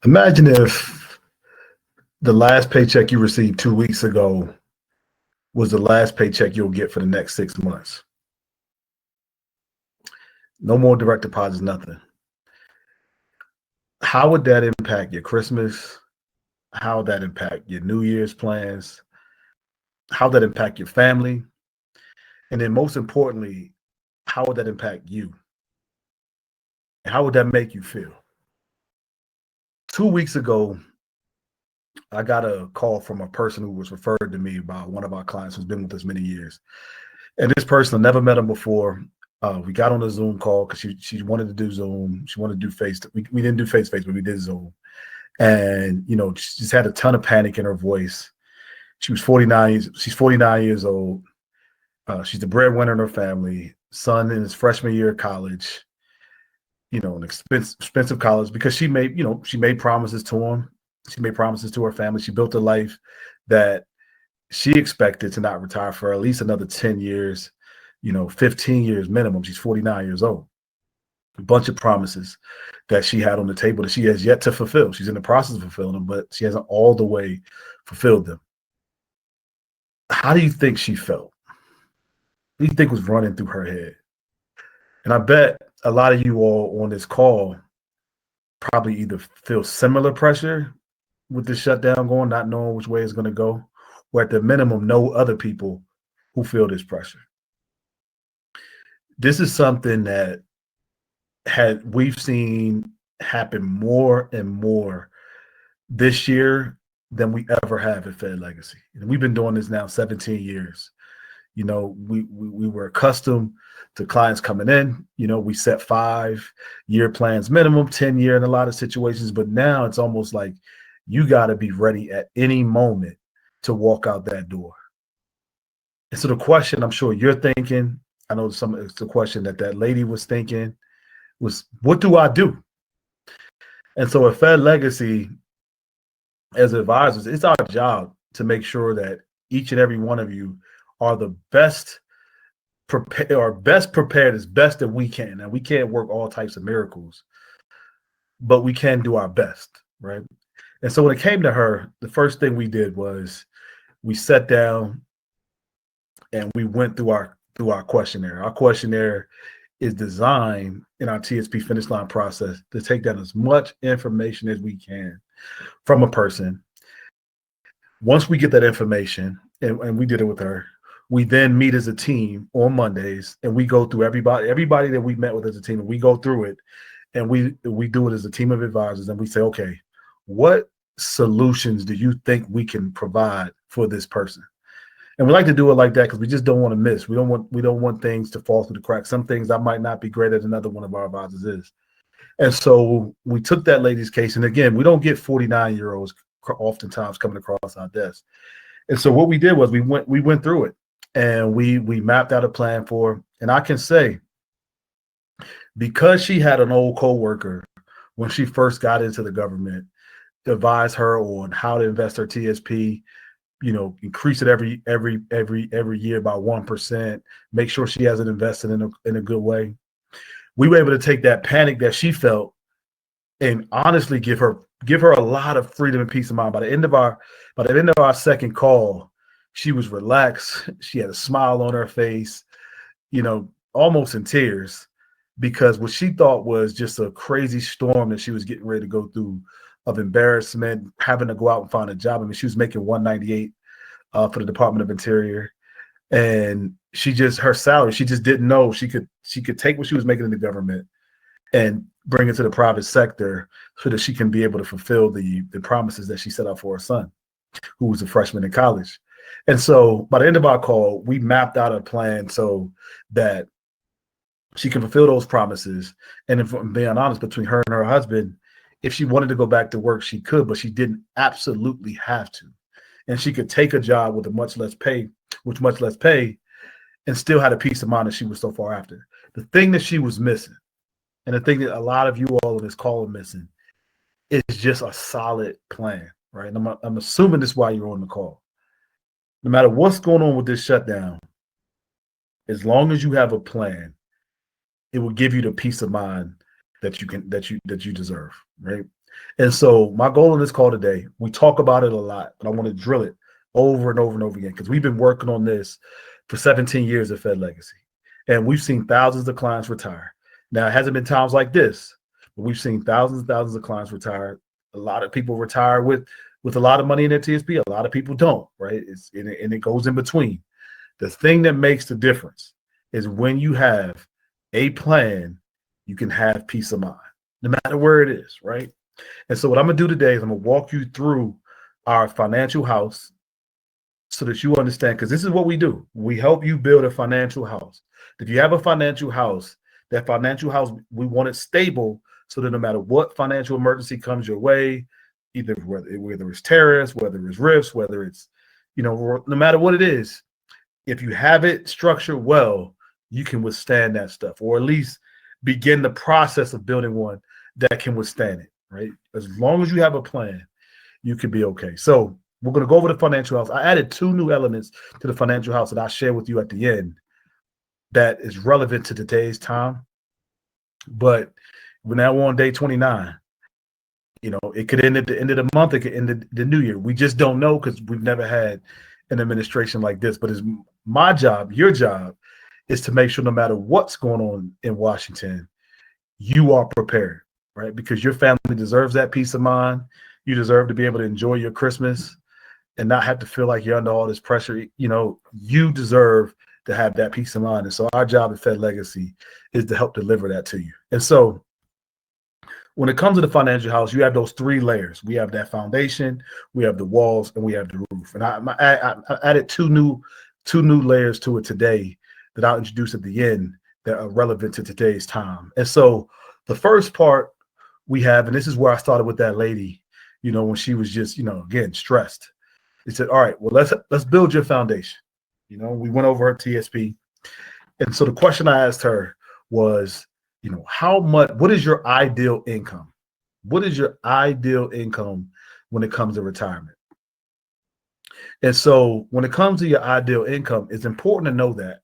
Imagine if the last paycheck you received 2 weeks ago was the last paycheck you'll get for the next 6 months. No more direct deposits, nothing. How would that impact your Christmas? How would that impact your New Year's plans? How would that impact your family? And then most importantly, how would that impact you? And how would that make you feel? 2 weeks ago, I got a call from a person who was referred to me by one of our clients who's been with us many years. And this person, I never met him before. We got on a Zoom call because she wanted to do Zoom. She wanted to do face. We didn't do face-to-face, but we did Zoom. And, she just had a ton of panic in her voice. She was 49. She's 49 years old. She's the breadwinner in her family. Son in his freshman year of college. An expensive college because she made promises to him. She made promises to her family. She built a life that she expected to not retire for at least another 10 years, 15 years minimum. She's 49 years old. A bunch of promises that she had on the table that she has yet to fulfill. She's in the process of fulfilling them, but she hasn't all the way fulfilled them. How do you think she felt? What do you think was running through her head? And I bet a lot of you all on this call probably either feel similar pressure with the shutdown going, not knowing which way it's going to go, or at the minimum, know other people who feel this pressure. This is something that we've seen happen more and more this year than we ever have at Fed Legacy. And we've been doing this now 17 years. We were accustomed to clients coming in. We set 5-year plans minimum, 10-year in a lot of situations. But now it's almost like you got to be ready at any moment to walk out that door. And so the question I'm sure you're thinking, I know it's the question that lady was thinking was, what do I do? And so at Fed Legacy, as advisors, it's our job to make sure that each and every one of you are the best prepared as best that we can. Now, we can't work all types of miracles, but we can do our best, right? And so when it came to her, the first thing we did was we sat down and we went through our questionnaire. Our questionnaire is designed in our TSP finish line process to take down as much information as we can from a person. Once we get that information, and we did it with her, we then meet as a team on Mondays, and we go through everybody that we met with as a team, and we go through it, and we do it as a team of advisors, and we say, okay, what solutions do you think we can provide for this person? And we like to do it like that because we just don't want to miss. We don't want things to fall through the cracks. Some things I might not be great at, another one of our advisors is. And so we took that lady's case, and again, we don't get 49-year-olds oftentimes coming across our desk. And so what we did was we went through it, and we mapped out a plan for her. And I can say, because she had an old coworker when she first got into the government, advise her on how to invest her TSP, increase it every year by 1%, make sure she has it invested in a good way. We were able to take that panic that she felt and honestly give her a lot of freedom and peace of mind. By the end of our second call, she was relaxed. She had a smile on her face, almost in tears, because what she thought was just a crazy storm that she was getting ready to go through of embarrassment, having to go out and find a job. I mean, she was making $198 for the Department of Interior, and her salary, she just didn't know she could take what she was making in the government and bring it to the private sector so that she can be able to fulfill the promises that she set out for her son, who was a freshman in college. And so by the end of our call, we mapped out a plan so that she can fulfill those promises. And if I'm being honest, between her and her husband, if she wanted to go back to work, she could, but she didn't absolutely have to. And she could take a job with much less pay, and still had a peace of mind that she was so far after. The thing that she was missing, and the thing that a lot of you all on this call are missing, is just a solid plan, right? And I'm assuming this is why you're on the call. No matter what's going on with this shutdown, as long as you have a plan, it will give you the peace of mind that you deserve, right? And so my goal in this call today, we talk about it a lot, but I want to drill it over and over and over again because we've been working on this for 17 years at Fed Legacy, and we've seen thousands of clients retire. Now, it hasn't been times like this, but we've seen thousands and thousands of clients retire. A lot of people retire with a lot of money in their TSP. A lot of people don't, right? And it goes in between. The thing that makes the difference is when you have a plan, you can have peace of mind, no matter where it is, right? And so what I'm going to do today is I'm going to walk you through our financial house so that you understand, because this is what we do. We help you build a financial house. If you have a financial house, that financial house, we want it stable so that no matter what financial emergency comes your way, either whether it's terrorists, whether it's rifts, whether it's, no matter what it is, if you have it structured well, you can withstand that stuff, or at least begin the process of building one that can withstand it, right? As long as you have a plan, you can be okay. So we're going to go over the financial house. I added 2 new elements to the financial house that I'll share with you at the end that is relevant to today's time. But we're now on day 29. It could end at the end of the month. It could end the new year. We just don't know because we've never had an administration like this. But it's my job, your job, is to make sure no matter what's going on in Washington, you are prepared, right? Because your family deserves that peace of mind. You deserve to be able to enjoy your Christmas and not have to feel like you're under all this pressure. You deserve to have that peace of mind. And so our job at Fed Legacy is to help deliver that to you. And so when it comes to the financial house, you have those 3 layers. We have that foundation, we have the walls, and we have the roof. And I added two new layers to it today that I'll introduce at the end that are relevant to today's time. And so the first part we have, and this is where I started with that lady, when she was just, again, stressed. It said, all right, well, let's build your foundation. We went over her TSP. And so the question I asked her was, what is your ideal income? What is your ideal income when it comes to retirement? And so when it comes to your ideal income, it's important to know that,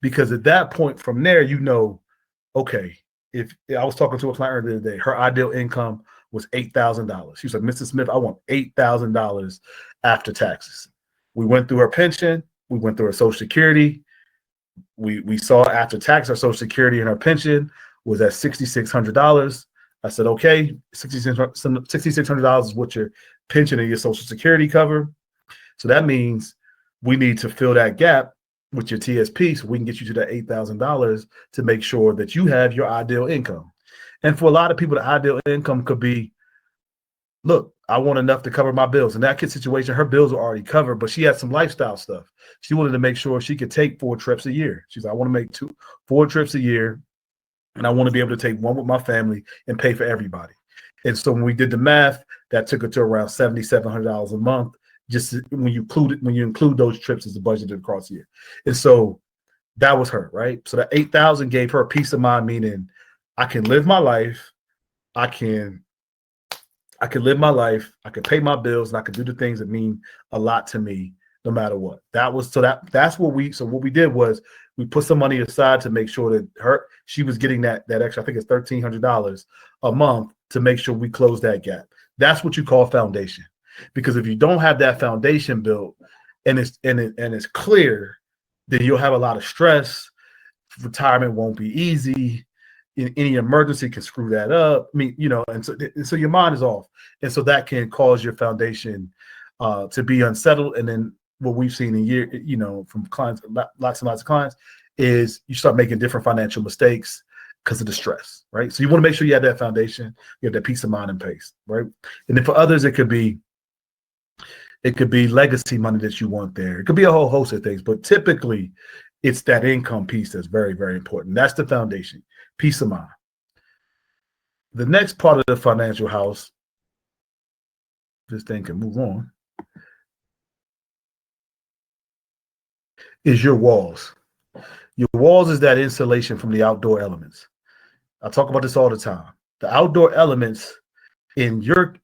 because at that point from there, okay, if I was talking to a client earlier today, her ideal income was $8,000. She was like, Mr. Smith, I want $8,000 after taxes. We went through her pension. We went through her Social Security. We saw after tax, her Social Security and her pension was at $6,600. I said, okay, $6,600 is what your pension and your Social Security cover. So that means we need to fill that gap with your TSP so we can get you to that $8,000 to make sure that you have your ideal income. And for a lot of people, the ideal income could be, look, I want enough to cover my bills. In that kid's situation, her bills are already covered, but she had some lifestyle stuff. She wanted to make sure she could take 4 trips a year. She's like, I want to make 4 trips a year, and I want to be able to take one with my family and pay for everybody. And so when we did the math, that took her to around $7,700 a month, just when you include those trips as a budget across the year. And so that was her, right? So that $8,000 gave her a peace of mind, meaning I can live my life, I can live my life, I can pay my bills, and I can do the things that mean a lot to me no matter what. That's what we did was we put some money aside to make sure that she was getting that extra, I think it's $1,300 a month, to make sure we close that gap. That's what you call foundation. Because if you don't have that foundation built and it's clear, then you'll have a lot of stress. Retirement won't be easy. Any emergency can screw that up. And so your mind is off. And so that can cause your foundation to be unsettled. And then what we've seen from clients, lots and lots of clients, is you start making different financial mistakes because of the stress, right? So you want to make sure you have that foundation, you have that peace of mind and pace, right? And then for others, it could be legacy money that you want there. It could be a whole host of things, but typically it's that income piece that's very, very important. That's the foundation, peace of mind. The next part of the financial house, this thing can move on, is your walls. Your walls is that insulation from the outdoor elements. I talk about this all the time. The outdoor elements in your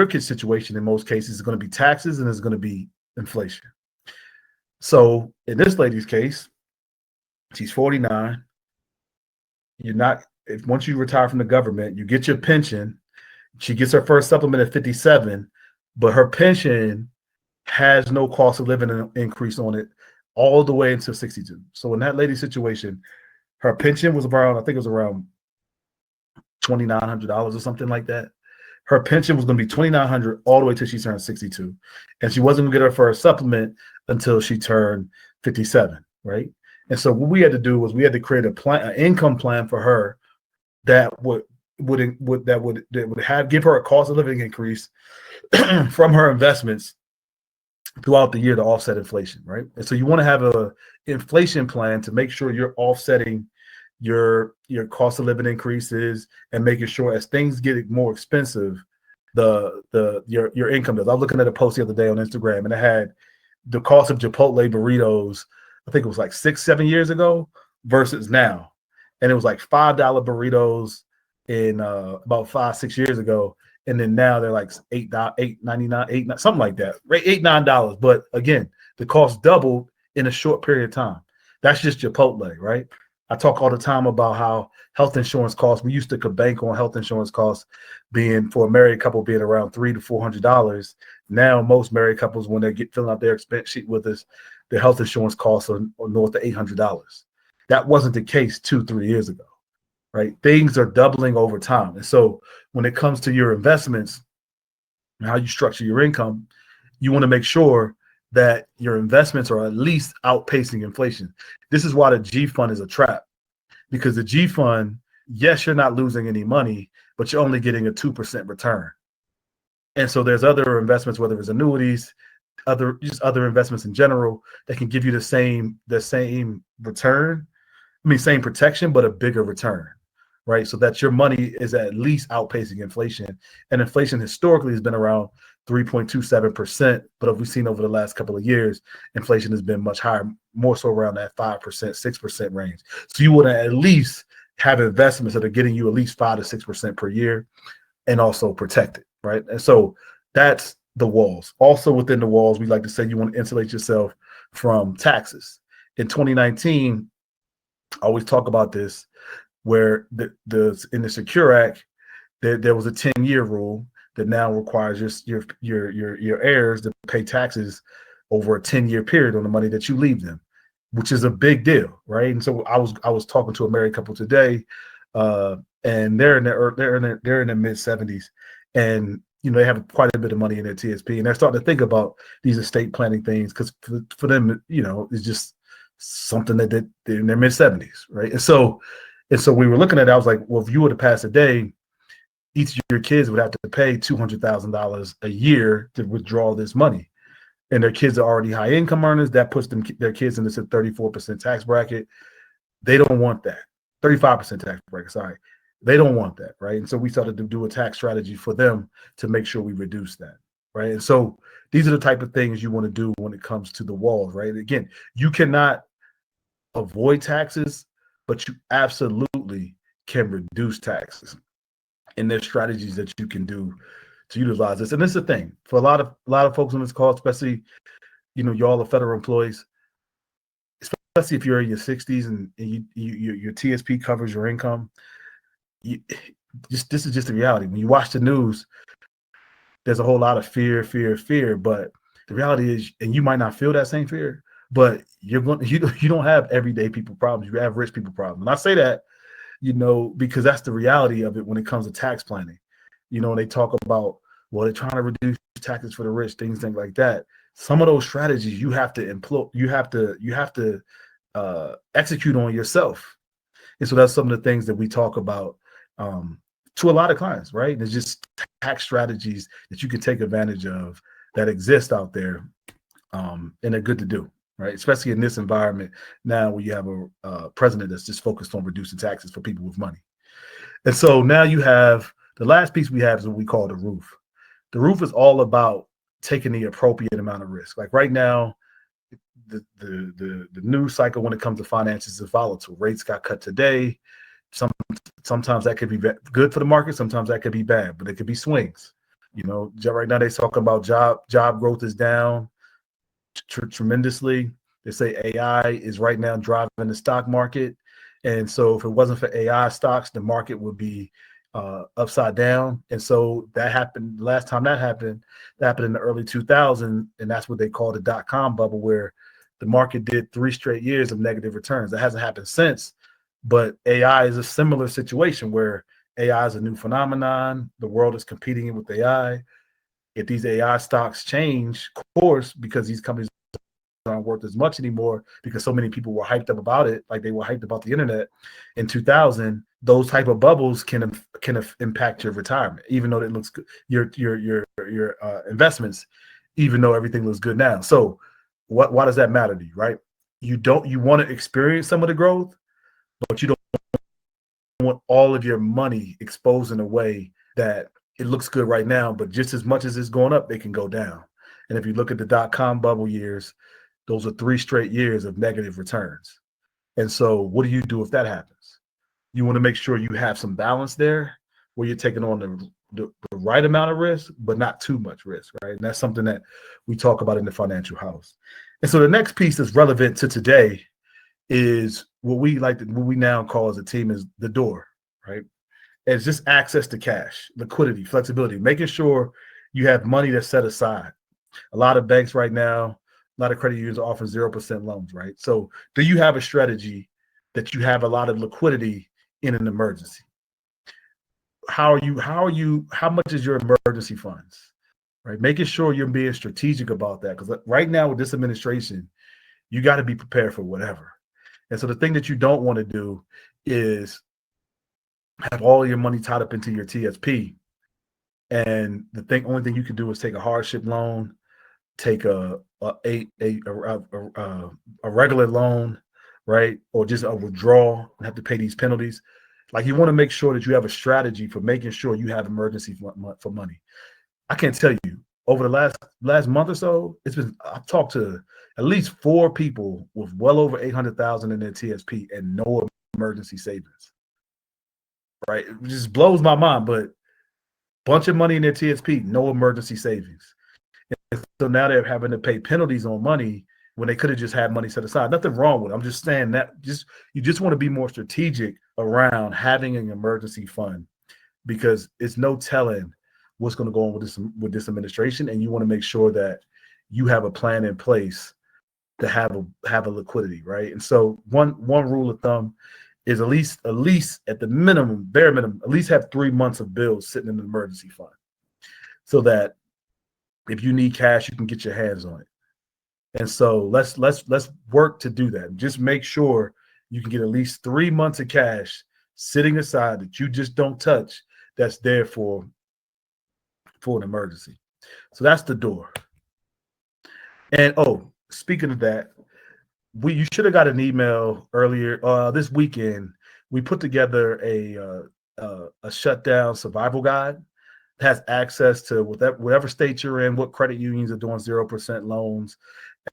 kid's situation, in most cases, is going to be taxes and it's going to be inflation. So in this lady's case, she's 49. you're not, if once you retire from the government, you get your pension. She gets her first supplement at 57, but her pension has no cost of living increase on it all the way until 62. So in that lady's situation, her pension was around, I think it was around $2,900 or something like that. Her pension was going to be $2,900 all the way till she turned 62, and she wasn't going to get her first supplement until she turned 57, right? And so what we had to do was we had to create a plan, an income plan for her that would have give her a cost of living increase from her investments throughout the year to offset inflation, right? And so you want to have a inflation plan to make sure you're offsetting your cost of living increases and making sure as things get more expensive, your income does. I was looking at a post the other day on Instagram, and it had the cost of Chipotle burritos. I think it was like 6-7 years ago versus now, and it was like $5 burritos in about 5-6 years ago, and then now they're like $8.99, something like that, right? $8-9. But again, the cost doubled in a short period of time. That's just Chipotle, right? I talk all the time about how health insurance costs. We used to bank on health insurance costs being for a married couple being around $300 to $400. Now most married couples, when they get filling out their expense sheet with us, their health insurance costs are north of $800. That wasn't the case 2-3 years ago, right? Things are doubling over time. And so when it comes to your investments and how you structure your income, you want to make sure that your investments are at least outpacing inflation. This is why the G fund is a trap, because the G fund, yes, you're not losing any money, but you're only getting a 2% return. And so there's other investments, whether it's annuities, other investments in general, that can give you the same return. I mean, same protection, but a bigger return, right? So that your money is at least outpacing inflation. And inflation historically has been around 3.27%. But if we've seen over the last couple of years, inflation has been much higher, more so around that 5%, 6% range. So you want to at least have investments that are getting you at least 5 to 6% per year and also protect it, right? And so that's the walls. Also within the walls, we like to say you want to insulate yourself from taxes. In 2019, I always talk about this, where in the Secure Act, there was a 10-year rule that now requires your heirs to pay taxes over a 10-year period on the money that you leave them, which is a big deal, right? And so I was talking to a married couple today, and they're in their mid 70s, and they have quite a bit of money in their TSP, and they're starting to think about these estate planning things, because for them, it's just something that they're in their mid 70s, right? And so we were looking at it. I was like, well, if you were to pass a day, each of your kids would have to pay $200,000 a year to withdraw this money. And their kids are already high income earners. That puts their kids in this 34% tax bracket. They don't want that. 35% tax bracket, sorry. They don't want that, right? And so we started to do a tax strategy for them to make sure we reduce that, right? And so these are the type of things you want to do when it comes to the walls, right? Again, you cannot avoid taxes, but you absolutely can reduce taxes. And there's strategies that you can do to utilize this. And this is the thing for a lot of folks on this call, especially, y'all are federal employees, especially if you're in your 60s and your TSP covers your income. This is just the reality. When you watch the news, there's a whole lot of fear. But the reality is, and you might not feel that same fear, but you don't have everyday people problems. You have rich people problems. And I say that, because that's the reality of it when it comes to tax planning. They talk about, well, they're trying to reduce taxes for the rich, things like that. Some of those strategies you have to employ, you have to execute on yourself. And so that's some of the things that we talk about to a lot of clients, right? And it's just tax strategies that you can take advantage of that exist out there, and they're good to do, right? Especially in this environment now where you have a president that's just focused on reducing taxes for people with money. And so now you have the last piece we have is what we call the roof. The roof is all about taking the appropriate amount of risk. Like right now, the news cycle when it comes to finances is volatile. Rates got cut today. Sometimes that could be good for the market. Sometimes that could be bad, but it could be swings. Right now they're talking about job growth is down tremendously. They say AI is right now driving the stock market. And so if it wasn't for AI stocks, the market would be upside down. And so that happened last time that happened in the early 2000s. And that's what they call the dot-com bubble, where the market did 3 straight years of negative returns. That hasn't happened since. But AI is a similar situation where AI is a new phenomenon. The world is competing with AI. If these AI stocks change course because these companies aren't worth as much anymore because so many people were hyped up about it, like they were hyped about the internet in 2000, those type of bubbles can impact your retirement, even though it looks good, your investments, even though everything looks good now. So why does that matter to you, right? You want to experience some of the growth, but you don't want all of your money exposed in a way that it looks good right now, but just as much as it's going up, it can go down. And if you look at the dot-com bubble years, those are 3 straight years of negative returns. And so what do you do if that happens? You want to make sure you have some balance there where you're taking on the right amount of risk, but not too much risk, right? And that's something that we talk about in the financial house. And so the next piece that's relevant to today is what we now call as a team is the door, right? It's just access to cash, liquidity, flexibility, making sure you have money that's set aside. A lot of banks right now, a lot of credit unions are offering 0% loans, right? So do you have a strategy that you have a lot of liquidity in an emergency? How much is your emergency funds, right? Making sure you're being strategic about that. Because right now with this administration, you got to be prepared for whatever. And so the thing that you don't want to do is have all your money tied up into your TSP. And only thing you can do is take a hardship loan, take a regular loan, right? Or just a withdrawal and have to pay these penalties. Like, you want to make sure that you have a strategy for making sure you have emergency for money. I can't tell you, over the last month or so, I've talked to at least 4 people with well over 800,000 in their TSP and no emergency savings. Right? It just blows my mind, but bunch of money in their TSP, no emergency savings. And so now they're having to pay penalties on money when they could have just had money set aside. Nothing wrong with it. I'm just saying that you just want to be more strategic around having an emergency fund, because it's no telling what's going to go on with this administration, and you want to make sure that you have a plan in place to have a liquidity, right? And so one rule of thumb is at least at the minimum, bare minimum, at least have 3 months of bills sitting in an emergency fund, so that if you need cash, you can get your hands on it. And so let's work to do that. Just make sure you can get at least 3 months of cash sitting aside that you just don't touch, that's there for an emergency. So that's the door. And speaking of that, you should have got an email earlier this weekend. We put together a shutdown survival guide. It has access to whatever state you're in, what credit unions are doing 0% loans,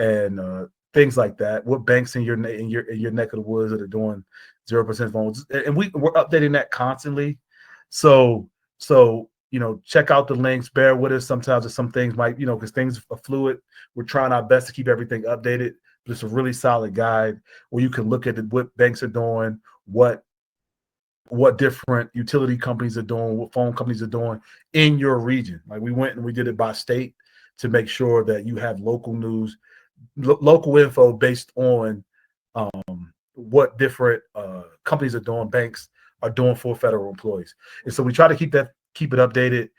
and things like that. What banks in your neck of the woods that are doing 0% loans, and we're updating that constantly. So check out the links. Bear with us. Sometimes some things might, because things are fluid. We're trying our best to keep everything updated. But it's a really solid guide where you can look at what banks are doing, what different utility companies are doing, what phone companies are doing in your region. Like, we went and we did it by state to make sure that you have local news, local info based on what different companies are doing, banks are doing for federal employees. And so we try to keep it updated.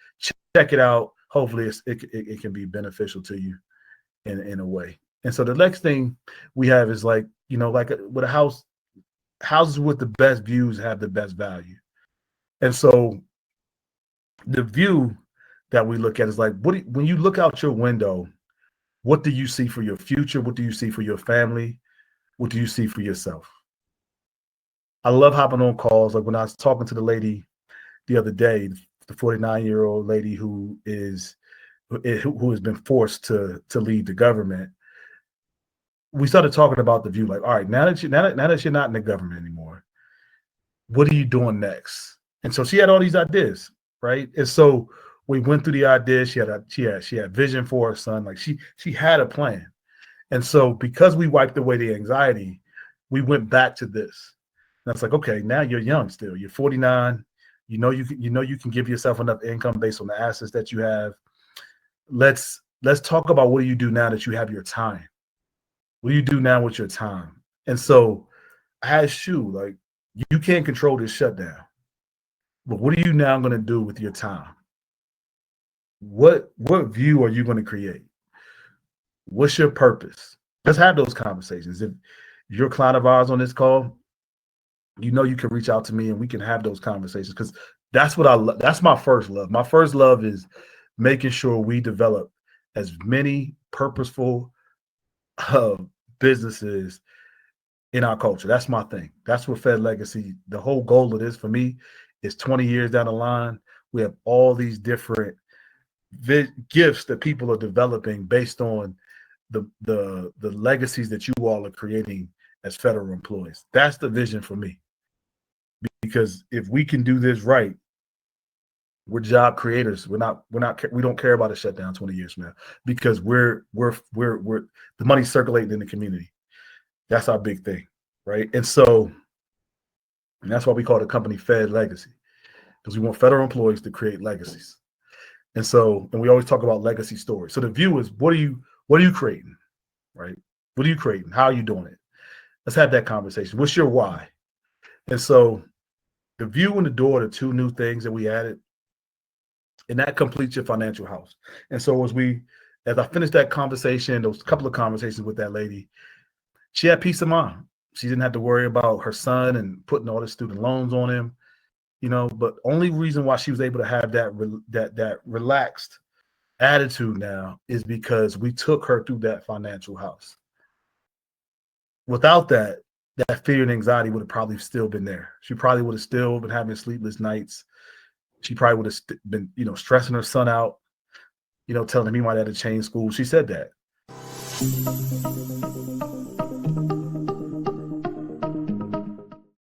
Check it out. Hopefully it can be beneficial to you in a way. And so the next thing we have is with a house, houses with the best views have the best value. And so the view that we look at is when you look out your window, what do you see for your future? What do you see for your family? What do you see for yourself? I love hopping on calls. Like when I was talking to the lady the other day, the 49-year-old lady who has been forced to leave the government. We started talking about the view, like, all right, now that you're not in the government anymore, what are you doing next? And so she had all these ideas, right? And so we went through the ideas. She had vision for her son. Like, she had a plan. And so because we wiped away the anxiety, we went back to this. That's like, okay, now you're young still. You're 49. You can give yourself enough income based on the assets that you have. Let's talk about what do you do now that you have your time? What do you do now with your time? And so I asked you, like, you can't control this shutdown, but what are you now going to do with your time? What view are you going to create? What's your purpose? Let's have those conversations. If you're a client of ours on this call, you can reach out to me and we can have those conversations, because that's what I love. That's my first love. My first love is making sure we develop as many purposeful uh, businesses in our culture. That's my thing. That's what Fed Legacy, the whole goal of this for me is 20 years down the line, we have all these different gifts that people are developing based on the legacies that you all are creating as federal employees. That's the vision for me. Because if we can do this right, we're job creators. We don't care about a shutdown 20 years from now, because we're the money's circulating in the community. That's our big thing, right? And that's why we call the company Fed Legacy, because we want federal employees to create legacies. And we always talk about legacy stories. So the view is, what are you creating, right? What are you creating? How are you doing it? Let's have that conversation. What's your why? And so the view and the door are the two new things that we added, and that completes your financial house. And so as I finished that conversation, those couple of conversations with that lady, she had peace of mind. She didn't have to worry about her son and putting all the student loans on him, but only reason why she was able to have that relaxed attitude now is because we took her through that financial house. Without that fear and anxiety would have probably still been there. She probably would have still been having sleepless nights. She probably would have been, stressing her son out, telling him he might have to change school. She said that.